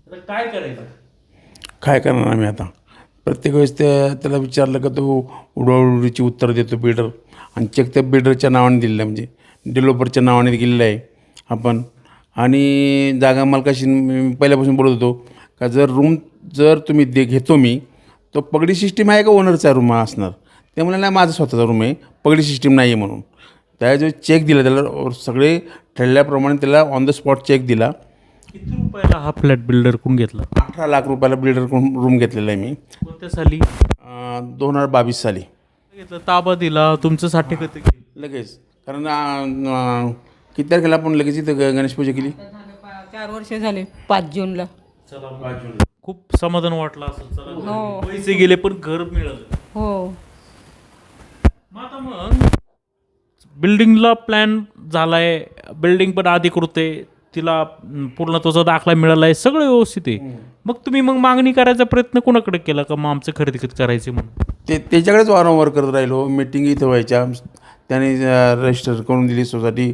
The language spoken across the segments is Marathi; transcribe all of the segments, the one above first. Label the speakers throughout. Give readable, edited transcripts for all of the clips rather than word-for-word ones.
Speaker 1: आता काय करायचं?
Speaker 2: काय करणार आम्ही आता? प्रत्येक वेळेस त्याला विचारलं का तो उडवाउडवीची उत्तर देतो बिल्डर, आणि चेक त्या बिल्डरच्या नावाने दिलेलं आहे, म्हणजे डेव्हलपरच्या नावाने दिलेलं आहे आपण. आणि जागा मालकाशी मी पहिल्यापासून बोलत होतो का जर तुम्ही घेतो मी, तो पगडी सिस्टीम आहे का ओनरचा रूम असणार? ते म्हणाले नाही, माझा स्वतःचा रूम आहे, पगडी सिस्टीम नाही आहे म्हणून. त्या जो चेक दिला त्याला सगळे ठरल्याप्रमाणे त्याला ऑन द स्पॉट चेक दिला.
Speaker 1: किती रुपयाला हा फ्लॅट बिल्डर कोण घेतला?
Speaker 2: 18 लाख रुपयाला बिल्डरकडून रूम घेतलेला आहे मी.
Speaker 1: कोणत्या साली
Speaker 2: 2022 साली
Speaker 1: घेतलं? ताबा दिला, तुमचं साठेकत केलं
Speaker 2: लगेच. कारण किती तारखेला आपण लगेच इथं गणेश पूजा केली.
Speaker 3: 4 वर्ष झाले 5 जूनला.
Speaker 1: चला, खूप समाधान वाटलं असं. चला,
Speaker 3: हो.
Speaker 1: पैसे गेले पण घर मिळालं.
Speaker 3: हो.
Speaker 1: मग बिल्डिंगला प्लॅन झालाय, बिल्डिंग पण अधिकृत आहे, तिला पूर्णत्वाचा दाखला मिळाला आहे, सगळं व्यवस्थित आहे. मग मागणी करायचा प्रयत्न कोणाकडे केला का मग आमचं खरेदी करायचे म्हणून?
Speaker 2: त्याच्याकडेच वारंवार करत राहिलो. मीटिंग इथं व्हायच्या, त्याने रजिस्टर करून दिली, सोसायटी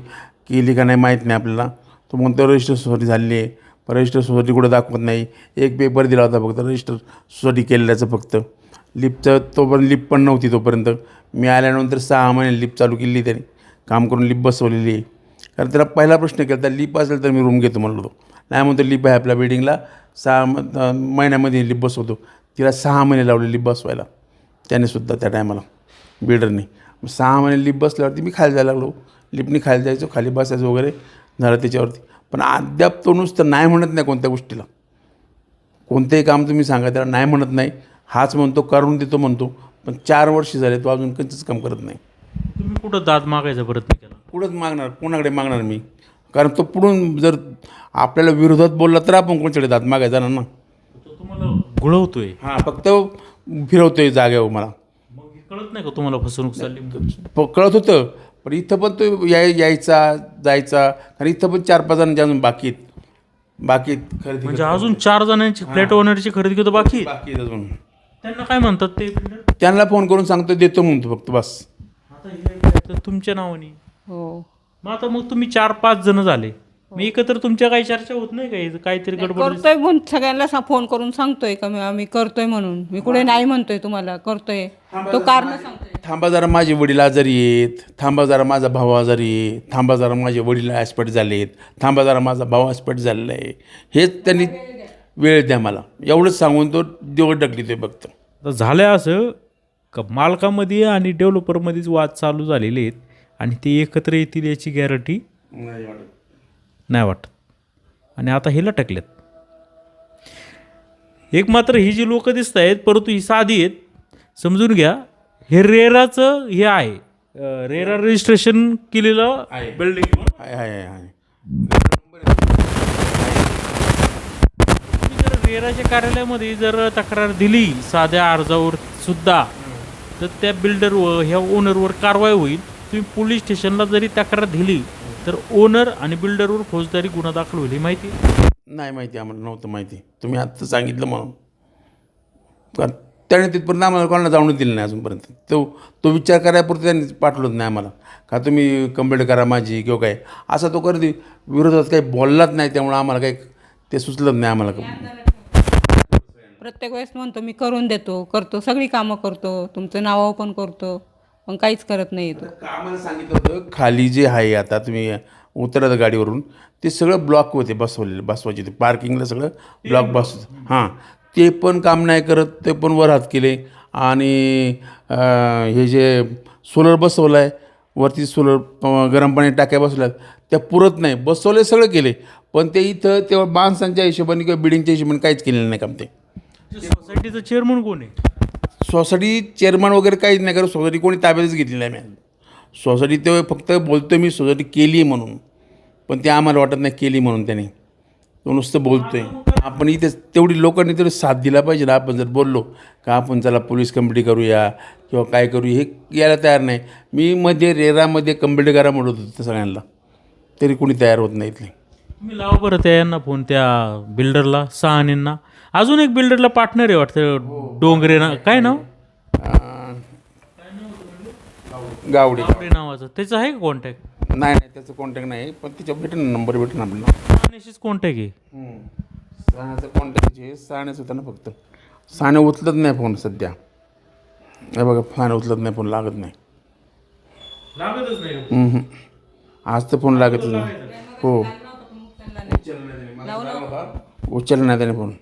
Speaker 2: केली का नाही माहीत नाही आपल्याला. तो म्हणतो रजिस्टर सोसायटी झालेली आहे, पण रजिस्टर सोसायटी कुठं दाखवत नाही. एक पेपर दिला होता फक्त रजिस्टर सोसायटी केलेल्याचं फक्त. लिफ्टचं तोपर्यंत लिफ्ट पण नव्हती तोपर्यंत. मी आल्यानंतर 6 महिने लिफ्ट चालू केली, त्याने काम करून लिफ्ट बसवलेली आहे. कारण त्याला पहिला प्रश्न केला, तर लिफ्ट असेल तर मी रूम घेतो म्हणलो. तो नाही म्हणतो लिफ्ट आहे आपल्या बिल्डिंगला, 6 महिन्यामध्ये लिफ्ट बसवतो. तिला 6 महिने लावले लिफ्ट बसवायला त्यानेसुद्धा, त्या टायमाला बिल्डरने. 6 महिने लिफ्ट बसल्यावरती मी खाली जायला लागलो. लिफ्टनी खाली जायचो, खाली बसायचं वगैरे झालं त्याच्यावरती. पण अद्याप तो नुसतं नाही म्हणत नाही कोणत्या गोष्टीला. कोणतेही काम तुम्ही सांगा त्याला नाही म्हणत नाही. हाच म्हणतो, करून देतो म्हणतो, पण 4 वर्ष झाले तो अजून कंचच काम करत नाही.
Speaker 1: तुम्ही कुठं दाद मागायचा प्रयत्न केला?
Speaker 2: पुढंच मागणार, कोणाकडे मागणार मी? कारण तो पुढून जर आपल्याला विरोधात बोलला तर आपण कोणाकडे दाद मागायचा ना.
Speaker 1: तो तुम्हाला घुळवतोय.
Speaker 2: हां, फक्त फिरवतोय जागेवर मला.
Speaker 1: मग हे कळत नाही का तुम्हाला फसवणूक चालली?
Speaker 2: कळत होतं, पण इथं पण तो यायचा जायचा. कारण इथं पण 4-5 जणांचे अजून बाकी खरेदी.
Speaker 1: म्हणजे अजून 4 जणांची फ्लॅट ओनरची खरेदी करतो बाकी?
Speaker 2: बाकी अजून.
Speaker 1: त्यांना काय म्हणतात ते?
Speaker 2: त्यांना फोन करून सांगतो, देतो म्हणतो फक्त, बस.
Speaker 1: आता हे तुमच्या नावाने.
Speaker 3: हो.
Speaker 1: मग तुम्ही 4-5 जण झाले, मी एकत्र तुमच्या काही चर्चा होत नाही का? काहीतरी गडबड?
Speaker 3: करतोय म्हणून सगळ्यांना फोन करून सांगतोय का आम्ही करतोय म्हणून. मी कुठे नाही म्हणतोय तुम्हाला, करतोय. तो कारण सांगतोय.
Speaker 2: थांबा जरा, माझे वडील आजारी आहेत. थांबा जरा, माझा भाऊ आजारी आहे. थांबा जरा, माझे वडील ॲस्पेट झाले आहेत. थांबा जरा, माझा भाऊ ॲस्पेट झालेला आहे. हेच त्यांनी वेळ द्या मला, एवढंच सांगून तो दिवस ढकली ते फक्त.
Speaker 1: आता झालं असं का मालकामध्ये आणि डेव्हलपरमध्येच वाद चालू झालेले आहेत, आणि ते एकत्र येतील याची गॅरंटी नाही वाटत. आणि आता हे लटकलेत. एक मात्र ही जी लोक दिसत आहेत, परंतु ही साधी आहेत, समजून घ्या. हे रेराचं हे आहे, रेरा रजिस्ट्रेशन केलेलं बिल्डिंग.
Speaker 2: आहे.
Speaker 1: जर रेराच्या कार्यालयामध्ये जर तक्रार दिली साध्या अर्जावर सुद्धा, तर त्या बिल्डरवर, ह्या ओनरवर कारवाई होईल. तुम्ही पोलीस स्टेशनला जरी तक्रार दिली तर ओनर आणि बिल्डरवर फौजदारी गुन्हा दाखल होईल. ही माहिती
Speaker 2: नाही माहिती, आम्हाला नव्हतं माहिती. तुम्ही आत्ता सांगितलं म्हणून. कारण त्याने तिथपर्यंत आम्हाला कोणाला जाऊन दिलं नाही अजूनपर्यंत. तो विचार करायपुरतं त्यांनी पाठवलंच नाही आम्हाला, का तुम्ही कंप्लेंट करा माझी किंवा काय असं. तो कधी विरोधात काही बोललाच नाही, त्यामुळे आम्हाला काही ते सुचलंच नाही आम्हाला.
Speaker 3: प्रत्येक वेळेस म्हणतो मी करून देतो, करतो, सगळी कामं करतो, तुमचं नाव पण करतो, पण काहीच करत नाही येतो.
Speaker 2: आम्हाला सांगितलं होतं खाली जे आहे, आता तुम्ही उतरत गाडीवरून, ते सगळं ब्लॉक होते बसवायचे. ते पार्किंगला सगळं ब्लॉक बसवतं. हां, ते पण काम नाही करत, ते पण वर हात केले. आणि हे जे सोलर बसवलं आहे वरती, सोलर गरम पाणी टाक्या बसवल्यात, त्या पुरत नाही. बसवले सगळं केले, पण ते इथं तेव्हा माणसांच्या हिशोबाने किंवा बिल्डिंगच्या हिशोबाने काहीच केलेलं नाही काम. ते
Speaker 1: सोसायटीचं चेअरमन कोण आहे?
Speaker 2: सोसायटी चेअरमन वगैरे काहीच नाही करत. सोसायटी कोणी ताब्यातच घेतली नाही. मी सोसायटी ते फक्त बोलतो मी सोसायटी केली म्हणून, पण ते आम्हाला वाटत नाही केली म्हणून. त्याने तो नुसतं बोलतोय. आपण इथे तेवढी लोकांनी तरी साथ दिला पाहिजे ना. आपण जर बोललो का आपण चला पोलीस कंप्लेंट करूया किंवा काय करूया, हे यायला तयार नाही. मी रेरामध्ये कंप्लेंट करा म्हणत होतो सगळ्यांना, तरी कोणी तयार होत नाही इथले.
Speaker 1: तुम्ही लावा बरं त्या यांना फोन, त्या बिल्डरला, सहानींना. अजून एक बिल्डरला पार्टनर आहे वाटतं, डोंगरे ना, काय नाव?
Speaker 2: गावडे
Speaker 1: नावाचं. त्याचं आहे का कॉन्टॅक्ट?
Speaker 2: नाही, त्याचं कॉन्टॅक्ट नाही, पण तिच्या नंबर भेटेन आपल्याला.
Speaker 1: सहानीशीच कॉन्टॅक्ट आहे.
Speaker 2: साण्याचं कॉन्टॅक्टचे साण्याच होतं ना फक्त. साने उचलत नाही फोन सध्या. हे बघा साने उचलत नाही, फोन लागत नाही.
Speaker 1: लागतच नाही.
Speaker 2: आज तर फोन लागतच नाही. हो, उचलला नाही त्याने फोन.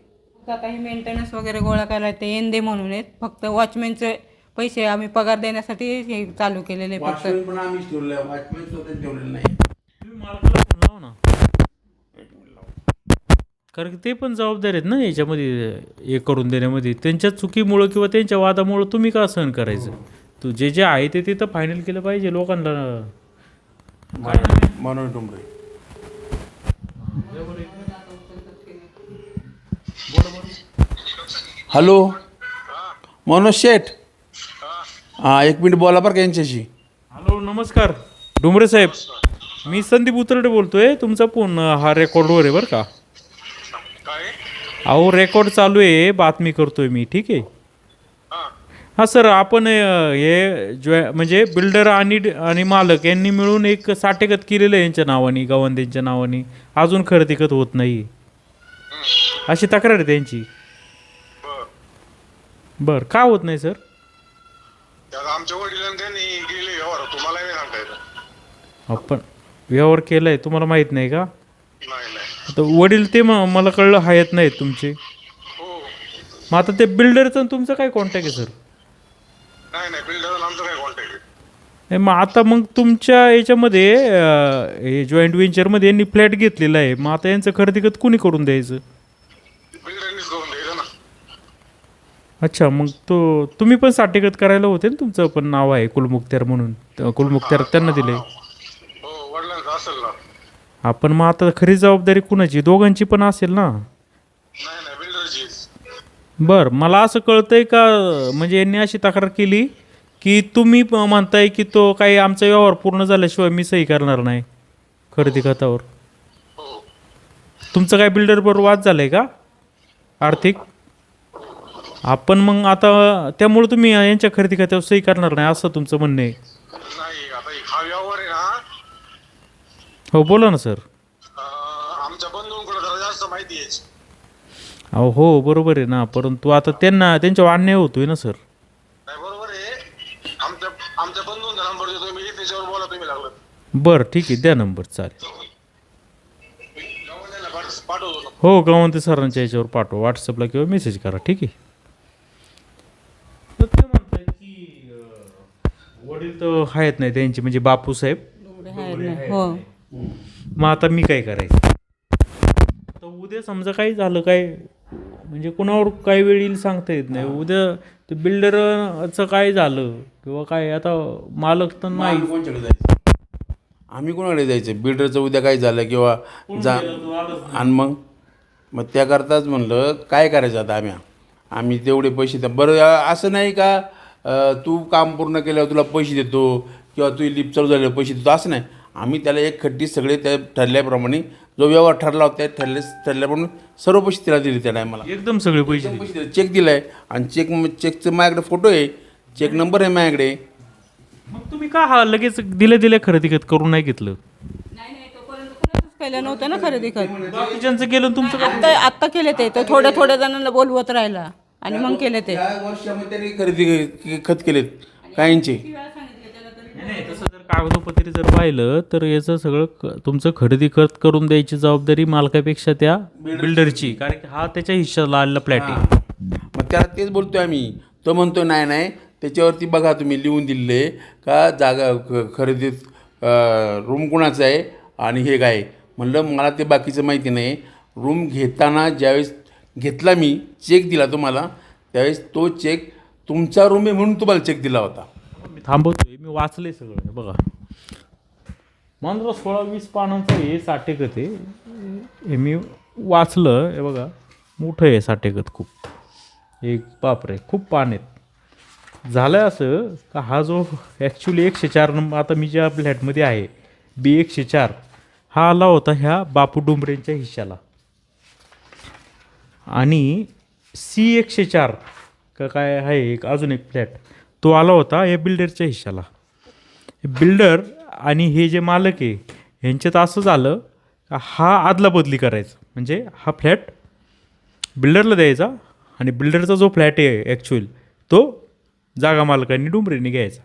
Speaker 3: आता हे मेंटेनन्स वगैरे गोळा करायला ते एनदे म्हणून आहेत. फक्त वॉचमॅनचे पैसे आम्ही पगार देण्यासाठी हे चालू केलेले फक्त.
Speaker 2: वॉचमॅन पण आम्हीच ठेवलं आहे, वॉचमॅन स्वतः ठेवलेलं नाही.
Speaker 1: तुम्ही मालकाला फोन लावा ना, कारण की ते पण जबाबदार आहेत ना याच्यामध्ये हे करून देण्यामध्ये. त्यांच्या चुकीमुळं किंवा त्यांच्या वादामुळं तुम्ही का सहन करायचं? तू जे जे आहे ते तर फायनल केलं पाहिजे लोकांना.
Speaker 2: मनोज डुंबरे. हॅलो मनोज शेठ. हां, एक मिनिट बोला बरं का यांच्याशी.
Speaker 1: हॅलो, नमस्कार डुमरे साहेब. मी संदीप उतरडे बोलतोय. तुमचा फोन हा रेकॉर्डवर आहे बरं का. अहो रेकॉर्ड चालू आहे, बातमी करतोय मी. ठीक आहे. हां सर, आपण हे म्हणजे बिल्डर आणि मालक यांनी मिळून एक साठेकत केलेलं आहे यांच्या नावाने, गवंदेंच्या नावाने. अजून खरेदीखत होत नाही अशी तक्रार आहे त्यांची. बर, का होत नाही सर?
Speaker 4: आमच्या वडिलांनी त्यांनी गेले व्यवहार, तुम्हाला नाही सांगता येत.
Speaker 1: आपण व्यवहार केलाय तुम्हाला माहित नाही का?
Speaker 4: नाही.
Speaker 1: आता वडील ते मला कळलं हयात नाहीत तुमचे.
Speaker 4: हो.
Speaker 1: मग आता ते बिल्डरचं तुमचं काय कॉन्टॅक्ट आहे सर?
Speaker 4: नाही बिल्डर आमचं काय कॉन्टॅक्ट आहे.
Speaker 1: नाही, मग आता मग तुमच्या याच्यामध्ये हे जॉईंट व्हेंचरमध्ये यांनी फ्लॅट घेतलेला आहे. मग आता यांचं खरेदीखत कुणी करून द्यायचं?
Speaker 4: बिल्डरनीच करून द्यायचं ना.
Speaker 1: अच्छा, मग तुम्ही पण साठेकत करायला होते ना, तुमचं पण नाव आहे कुलमुख्तार म्हणून. कुलमुख्तार त्यांना दिले.
Speaker 4: हो, वडिलांचं असेल ना.
Speaker 1: आपण मग आता खरी जबाबदारी कुणाची? दोघांची पण असेल ना.
Speaker 4: नाही बिल्डरचीच.
Speaker 1: बरं, मला असं कळतंय का म्हणजे यांनी अशी तक्रार केली की तुम्ही म्हणताय की तो काही आमचा व्यवहार पूर्ण झाल्याशिवाय मी सही करणार नाही खरेदी खतावर.
Speaker 4: हो.
Speaker 1: तुमचं काय बिल्डरबरोबर वाद झाला आहे का आर्थिक? आपण मग आता त्यामुळे तुम्ही यांच्या खरेदी खात्यावर सही करणार नाही असं तुमचं म्हणणं आहे?
Speaker 4: नाही, आता हा व्यवहार आहे ना.
Speaker 1: हो, बोला ना सर.
Speaker 4: आमच्या बंधूंकडे जरा जास्त माहिती आहे.
Speaker 1: अहो हो, बरोबर आहे ना, परंतु आता त्यांच्यावर अन्याय होतोय ना सर.
Speaker 4: नाही बरोबर आहे. आमच्या बंधूंचा नंबर देतो मी, त्याच्यावर बोला तुम्ही लागलं.
Speaker 1: बरं ठीक आहे, द्या नंबर. चालेल.
Speaker 4: पाठवतो ना.
Speaker 1: हो, गवंते सरांच्या याच्यावर पाठवा, व्हॉट्सअपला किंवा मेसेज करा. ठीक आहे. तर ते म्हणतात की वडील तर आहेत नाही त्यांचे, म्हणजे बापू साहेब.
Speaker 3: हो.
Speaker 1: मग आता मी काय करायचं? आता उद्या समजा काही झालं, काय म्हणजे कुणावर काही वेळ येईल सांगता येत नाही. उद्या ते बिल्डरचं काय झालं किंवा काय, आता मालक तर नाही.
Speaker 2: आम्ही कोणाकडे जायचं? आम्ही कोणाकडे जायचं? बिल्डरचं उद्या काय झालं किंवा आणि मग त्याकरताच म्हणलं काय करायचं आता आम्ही तेवढे पैसे बरं. असं नाही का तू काम पूर्ण केल्यावर तुला पैसे देतो किंवा तू लिफ्ट चालू झाल्यावर पैसे देतो, असं नाही. आम्ही त्याला एक खड्डी सगळे त्या ठरल्याप्रमाणे जो व्यवहार ठरला होता त्या ठरल्याप्रमाणे सर्व पैसे त्याला दिले त्या टायमाला.
Speaker 1: एकदम सगळे पैसे
Speaker 2: दिले. चेक दिला आहे आणि चेकचं माझ्याकडे फोटो आहे, चेक नंबर आहे माझ्याकडे.
Speaker 1: मग तुम्ही का हा लगेच दिले खरेदी खत करून नाही घेतलं?
Speaker 3: केलं नव्हतं ना खरेदी खत.
Speaker 1: बाकीच्यांचं केलं, तुमचं काय?
Speaker 3: आत्ता केले ते तर थोड्या जणांना बोलवत राहिला आणि मग केले ते.
Speaker 2: या वर्षामध्ये त्यांनी खरेदी खत केलेत काहींचे.
Speaker 1: नाही, तसं जर कागदोपत्री जर पाहिलं तर याचं सगळं तुमचं खरेदी खत करून द्यायची जबाबदारी मालकापेक्षा त्या बिल्डरची, कारण की हा त्याच्या हिश्श्याला आलेला फ्लॅट आहे.
Speaker 2: मग त्याला तेच बोलतोय आम्ही. तो म्हणतो नाही त्याच्यावरती बघा तुम्ही लिहून दिले का जागा खरेदीत रूम कोणाचा आहे आणि हे काय. म्हणलं मला ते बाकीचं माहिती नाही. रूम घेताना ज्यावेळेस घेतला मी, चेक दिला तुम्हाला, त्यावेळेस तो चेक तुमचा रूम आहे म्हणून तुम्हाला चेक दिला होता.
Speaker 1: मी थांबवतोय, मी वाचले सगळं. हे बघा, मांजरा 16-20 पानांचं हे साठेकत आहे. हे मी वाचलं. हे बघा, मोठं आहे साठेकत खूप. एक बापरे, खूप पान आहेत. झालं असं का हा जो ॲक्च्युली 104 नंबर, आता मी ज्या फ्लॅटमध्ये आहे B104, हा आला होता ह्या बापू डुंबरेंच्या हिश्श्याला. आणि C104 का काय आहे एक अजून एक फ्लॅट, तो आला होता या बिल्डरच्या हिश्श्याला. बिल्डर आणि हे जे मालक आहे यांच्यात असं झालं का हा आदलाबदली करायचं, म्हणजे हा फ्लॅट बिल्डरला द्यायचा आणि बिल्डरचा जो फ्लॅट आहे ॲक्च्युअल तो जागा मालकांनी डुमरेने घ्यायचा.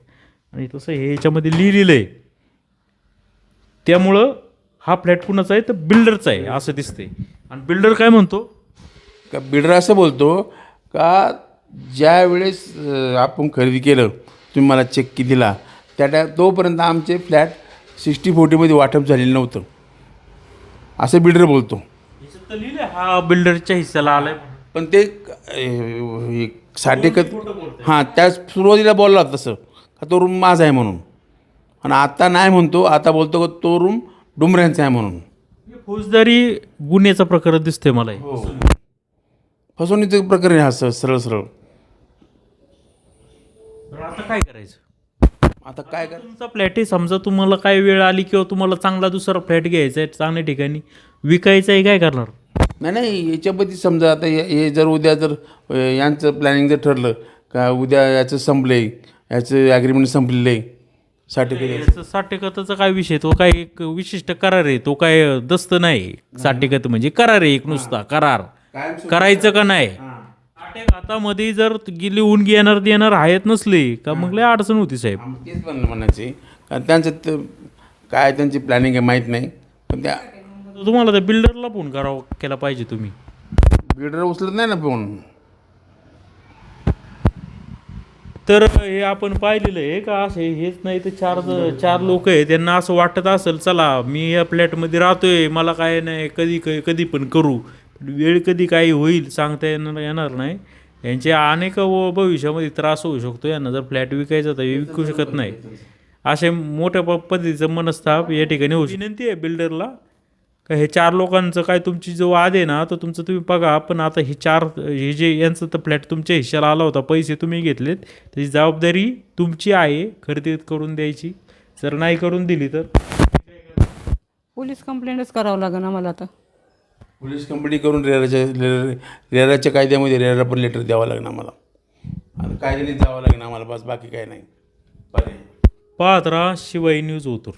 Speaker 1: आणि तसं हे याच्यामध्ये लिहिलेलं आहे. त्यामुळं हा फ्लॅट कुणाचा आहे तर बिल्डरचा आहे असं दिसतंय. आणि बिल्डर काय म्हणतो
Speaker 2: का बिल्डर असं बोलतो का ज्या वेळेस आपण खरेदी केलं तुम्ही मला चेक की दिला तोपर्यंत आमचे फ्लॅट 60-40मध्ये वाटप झालेलं नव्हतं असं बिल्डर बोलतो.
Speaker 1: याच्यात तर लिहिलं हा बिल्डरच्या हिस्साला आलाय.
Speaker 2: पण ते साठेकत हां त्या सुरुवातीला बोलला होता तसं का तो रूम माझा आहे म्हणून. आणि आता नाही म्हणतो, आता बोलतो का तो रूम डुमऱ्यांचा आहे म्हणून.
Speaker 1: फौजदारी गुन्ह्याचा प्रकार दिसतोय मला हे.
Speaker 2: हो फसवणुकीचं प्रकरण आहे हा सरळ सरळ.
Speaker 1: तर आता काय करायचं?
Speaker 2: आता काय कर
Speaker 1: तुमचा फ्लॅट आहे, समजा तुम्हाला काय वेळ आली किंवा तुम्हाला चांगला दुसरा फ्लॅट घ्यायचा आहे चांगल्या ठिकाणी विकायचं आहे, काय करणार?
Speaker 2: नाही याच्याबद्दल समजा आता हे जर उद्या जर यांचं प्लॅनिंग जर ठरलं का उद्या याचं संपलं आहे, याचं ॲग्रीमेंट संपलेलं आहे साठेकत
Speaker 1: 60% काय विषय? तो काय एक विशिष्ट करार आहे, तो काय दस्त नाही. 60% म्हणजे करार आहे, एक नुसता करार. करायचं का नाही? 60% जर लिहून घेणार देणार आहेत नसले का मग लय अडचण होती साहेब.
Speaker 2: तेच म्हणायचे कारण त्यांचं काय त्यांची प्लॅनिंग आहे माहीत नाही. पण त्या
Speaker 1: तुम्हाला त्या बिल्डरला फोन केला पाहिजे तुम्ही.
Speaker 2: बिल्डर उचलत नाही ना फोन.
Speaker 1: तर हे आपण पाहिलेलं आहे का असे हेच नाही तर चार लोक आहे त्यांना असं वाटत असेल चला मी या फ्लॅटमध्ये राहतोय मला काय नाही कधी पण करू. वेळ कधी काही होईल सांगता येणार नाही. यांचे अनेक भविष्यामध्ये त्रास होऊ शकतो. यांना जर फ्लॅट विकायचा तर विकू शकत नाही. असे मोठ्या पद्धतीचं मनस्ताप या ठिकाणी होऊ. विनंती आहे बिल्डरला का हे 4 लोकांचं काय तुमची जो वाद आहे ना तो तुमचं तुम्ही बघा. पण आता हे जे यांचं तर फ्लॅट तुमच्या हिश्श्याला आला होता, पैसे तुम्ही घेतलेत, त्याची जबाबदारी तुमची आहे खरेदी करून द्यायची. जर नाही करून दिली तर
Speaker 3: पोलीस कंप्लेंटच करावं लागेल आम्हाला आता.
Speaker 2: पोलीस कंप्लेंट करून रेराच्या कायद्यामध्ये रेरा पण लेटर द्यावं लागणार आम्हाला. आता कायद्याने जावं लागणार आम्हाला बस बाकी काय नाही.
Speaker 1: पाहत राहा शिवाई न्यूज ओतूर.